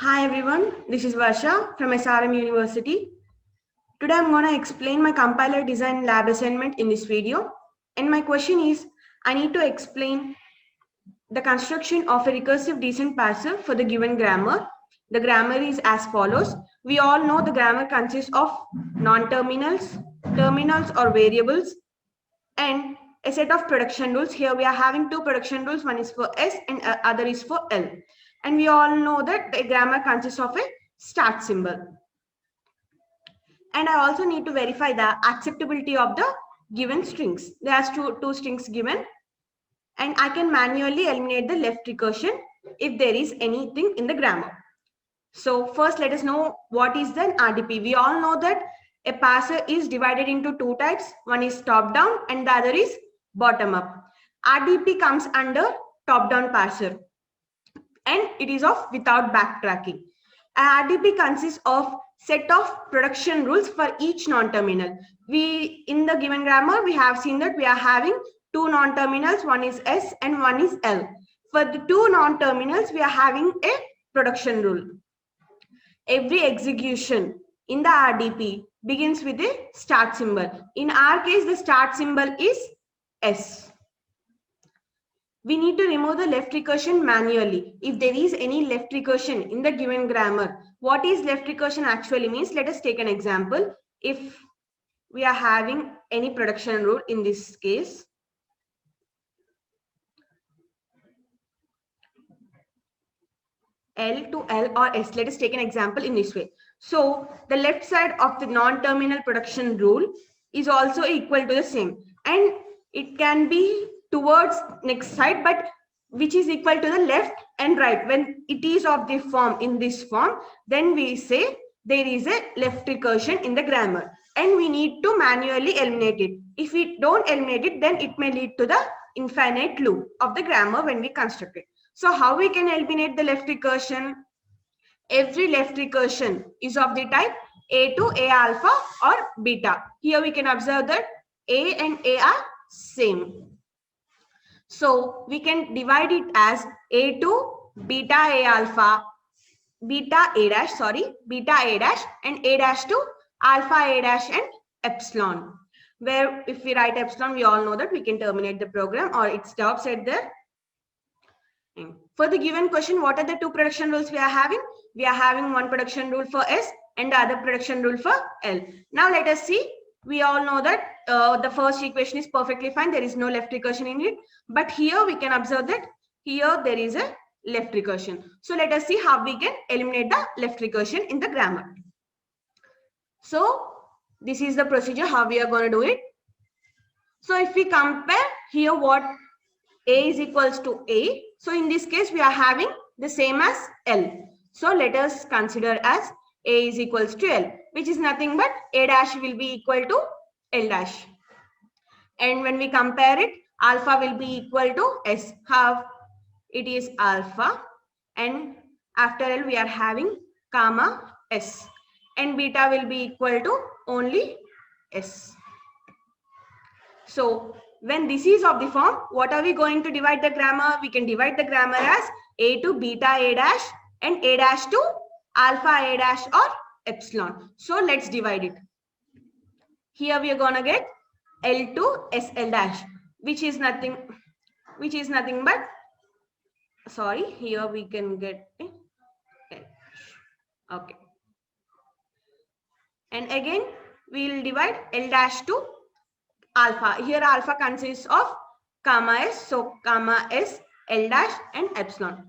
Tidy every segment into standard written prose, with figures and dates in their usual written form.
Hi everyone, this is Varsha from SRM University. Today I'm going to explain my compiler design lab assignment in this video. And my question is, I need to explain the construction of a recursive descent parser for the given grammar. The grammar is as follows. We all know the grammar consists of non-terminals, terminals or variables, and a set of production rules. Here we are having two production rules. One is for S and other is for L. And we all know that the grammar consists of a start symbol. And I also need to verify the acceptability of the given strings. There are two strings given. And I can manually eliminate the left recursion if there is anything in the grammar. So first let us know what is the RDP. We all know that a parser is divided into two types. One is top down and the other is bottom up. RDP comes under top down parser and it is of without backtracking. RDP consists of set of production rules for each non-terminal. We in the given grammar we have seen that we are having two non-terminals, one is S and one is L. For the two non-terminals we are having a production rule. Every execution in the RDP begins with a start symbol. In our case, the start symbol is S. We need to remove the left recursion manually. If there is any left recursion in the given grammar, what is left recursion actually means? Let us take an example. If we are having any production rule in this case, L to L or S. Let us take an example in this way. So the left side of the non-terminal production rule is also equal to the same. And it can be towards next side, but which is equal to the left and right. When it is of the form in this form, then we say there is a left recursion in the grammar. And we need to manually eliminate it. If we don't eliminate it, then it may lead to the infinite loop of the grammar when we construct it. So how we can eliminate the left recursion? Every left recursion is of the type A to A alpha or beta. Here we can observe that A and A are same. So we can divide it as A to beta A alpha, beta A dash, beta A dash and A dash to alpha A dash and epsilon. Where if we write epsilon, we all know that we can terminate the program or it stops at there. For the given question, what are the two production rules we are having? We are having one production rule for S and the other production rule for L. Now let us see. We all know that the first equation is perfectly fine. There is no left recursion in it. But here we can observe that here there is a left recursion. So let us see how we can eliminate the left recursion in the grammar. So this is the procedure how we are going to do it. So if we compare here what A is equals to A. So in this case, we are having the same as L. So let us consider as A is equals to L, which is nothing but A dash will be equal to L dash. And when we compare it, alpha will be equal to S. How? It is alpha. And after L, we are having comma S. And beta will be equal to only S. So when this is of the form, what are we going to divide the grammar? We can divide the grammar as A to beta A dash and A dash to alpha A dash or epsilon. So let's divide it. Here we are going to get L to SL dash, which is nothing but, here we can get L. Okay. And again, we will divide L dash to alpha. Here alpha consists of comma S. So comma S, L dash and epsilon.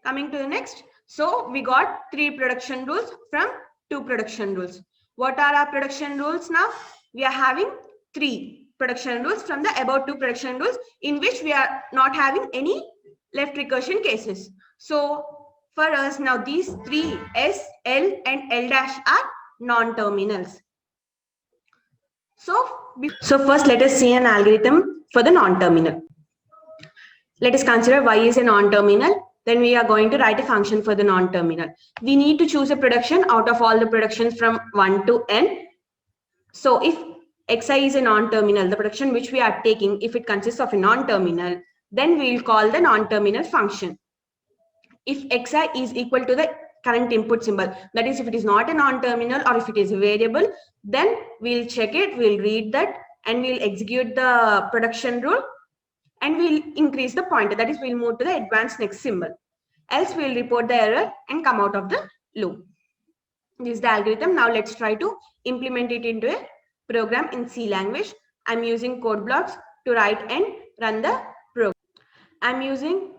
Coming to the next. So we got three production rules from two production rules. What are our production rules now? We are having three production rules from the above two production rules in which we are not having any left recursion cases. So for us now these three S, L and L dash are non-terminals. So first let us see an algorithm for the non-terminal. Let us consider y is a non-terminal. Then we are going to write a function for the non-terminal. We need to choose a production out of all the productions from 1 to n. So if xi is a non-terminal, the production which we are taking, if it consists of a non-terminal, then we will call the non-terminal function. if xi is equal to the current input symbol. That is, if it is not a non-terminal or if it is a variable, then we'll check it, we'll read that, and we'll execute the production rule, and we'll increase the pointer. That is, we'll move to the advanced next symbol. Else we'll report the error and come out of the loop. This is the algorithm. Now let's try to implement it into a program in C language. I'm using code blocks to write and run the program. I'm using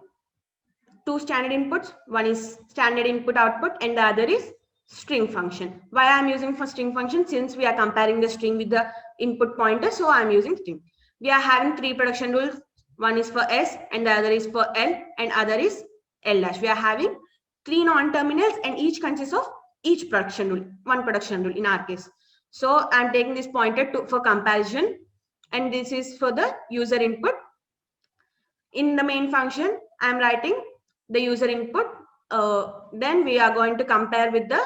two standard inputs. One is standard input output and the other is string function. Why I'm using for string function? Since we are comparing the string with the input pointer, so I'm using string. We are having three production rules. One is for S and the other is for L and other is L dash. We are having three non-terminals and each consists of each production rule, one production rule in our case. So I'm taking this pointer for comparison, and this is for the user input. In the main function, I'm writing the user input. Then we are going to compare with the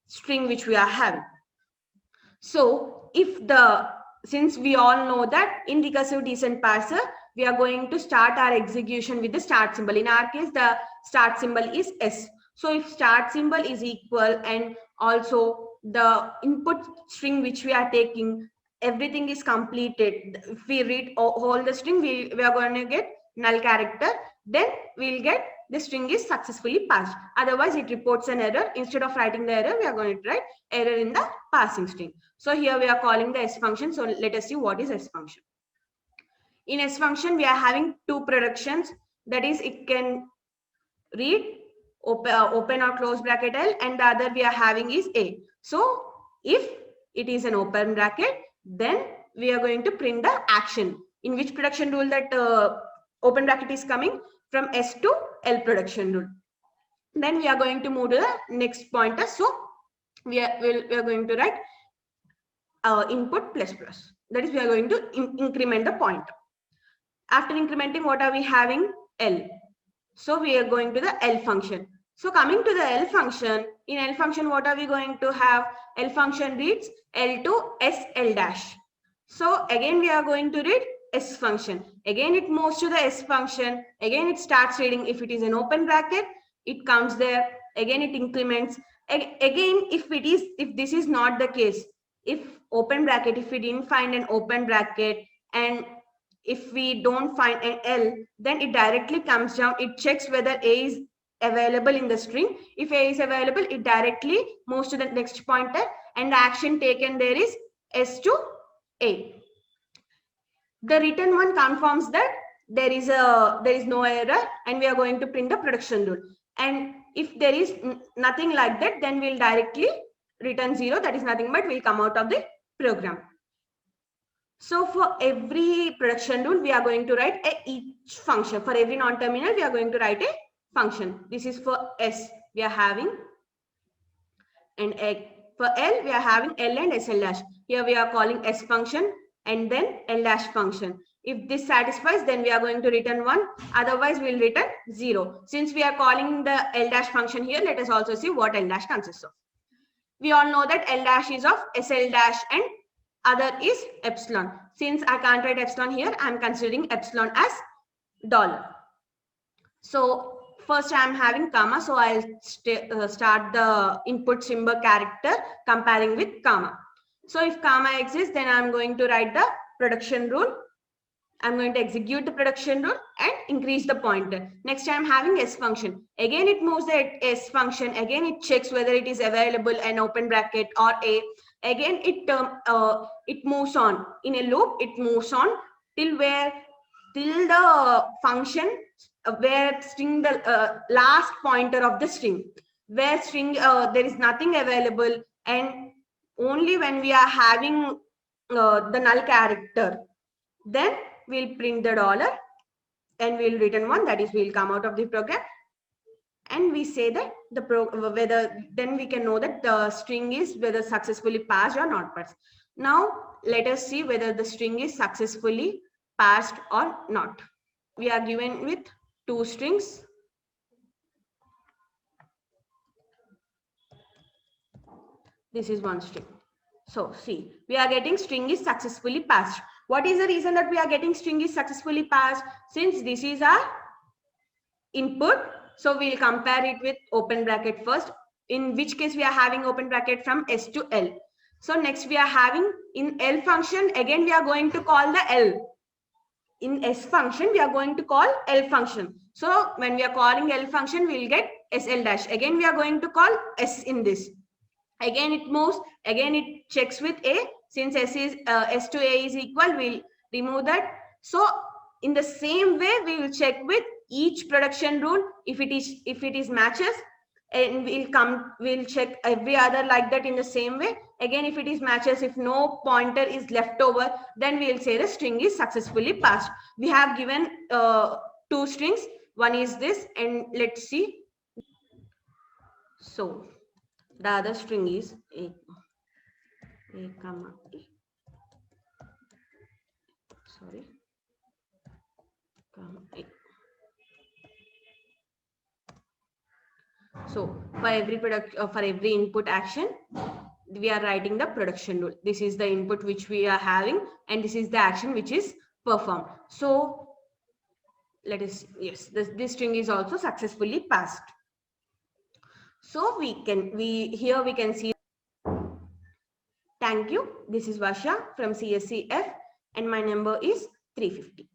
string which we are having. So since we all know that in recursive descent parser, we are going to start our execution with the start symbol. In our case, the start symbol is S. So if start symbol is equal and also the input string which we are taking, everything is completed. If we read all the string, we are going to get null character. Then we'll get the string is successfully passed. Otherwise, it reports an error. Instead of writing the error, we are going to write error in the passing string. So here we are calling the S function. So let us see what is S function. In S function, we are having two productions. That is, it can read open or close bracket L, and the other we are having is A. So if it is an open bracket, then we are going to print the action. In which production rule that open bracket is coming? From S to L production rule. Then we are going to move to the next pointer. So we are going to write input plus plus. That is, we are going to increment the pointer. After incrementing, what are we having? L. So we are going to the L function. So coming to the L function, in L function, what are we going to have? L function reads L to SL dash. So again, we are going to read S function. Again, it moves to the S function. Again, it starts reading. If it is an open bracket, it counts there. Again, it increments. Again, if this is not the case, if open bracket, if we didn't find an open bracket, and if we don't find an L, then it directly comes down. It checks whether A is available in the string. If A is available, it directly moves to the next pointer, and the action taken there is S to A. The written one confirms that there is no error, and we are going to print the production rule. And if there is nothing like that, then we'll directly return 0. That is nothing but we'll come out of the program. So for every production rule, we are going to write each function. For every non-terminal, we are going to write a function. This is for S, we are having, and for L, we are having L and SL dash. Here we are calling S function and then L dash function. If this satisfies, then we are going to return 1. Otherwise, we'll return 0. Since we are calling the L dash function here, let us also see what L dash consists of. We all know that L dash is of SL dash and other is epsilon. Since I can't write epsilon here, I'm considering epsilon as $. So first I'm having comma, so I'll start the input symbol character comparing with comma. So if comma exists, then I'm going to write the production rule. I'm going to execute the production rule and increase the pointer. Next I'm having S function. Again, it moves the S function. Again, it checks whether it is available an open bracket or A. Again, it moves on in a loop. It moves on till the function where string the last pointer of the string, where string there is nothing available, and only when we are having the null character, then we'll print the $, and we'll return 1. That is, we'll come out of the program, and we say that then we can know that the string is whether successfully passed or not passed. Now let us see whether the string is successfully passed or not. We are given with two strings. This is one string. So see, we are getting string is successfully passed. What is the reason that we are getting string is successfully passed? Since this is our input So we'll compare it with open bracket first, in which case we are having open bracket from S to L. So next we are having in L function, again we are going to call the L. In S function, we are going to call L function. So when we are calling L function, we will get SL dash. Again, we are going to call S in this. Again, it moves. Again, it checks with A. Since S to A is equal, we'll remove that. So in the same way, we will check with each production rule. If it is matches, and we'll check every other like that in the same way. Again, if it is matches, if no pointer is left over, then we'll say the string is successfully passed. We have given 2 strings. One is this, and let's see. So the other string is a comma e. Sorry, comma e. So for every input action, we are writing the production rule. This is the input which we are having, and this is the action which is performed. So let us, yes, this string is also successfully passed. So here we can see. Thank you. This is Varsha from CSE-F, and my number is 350.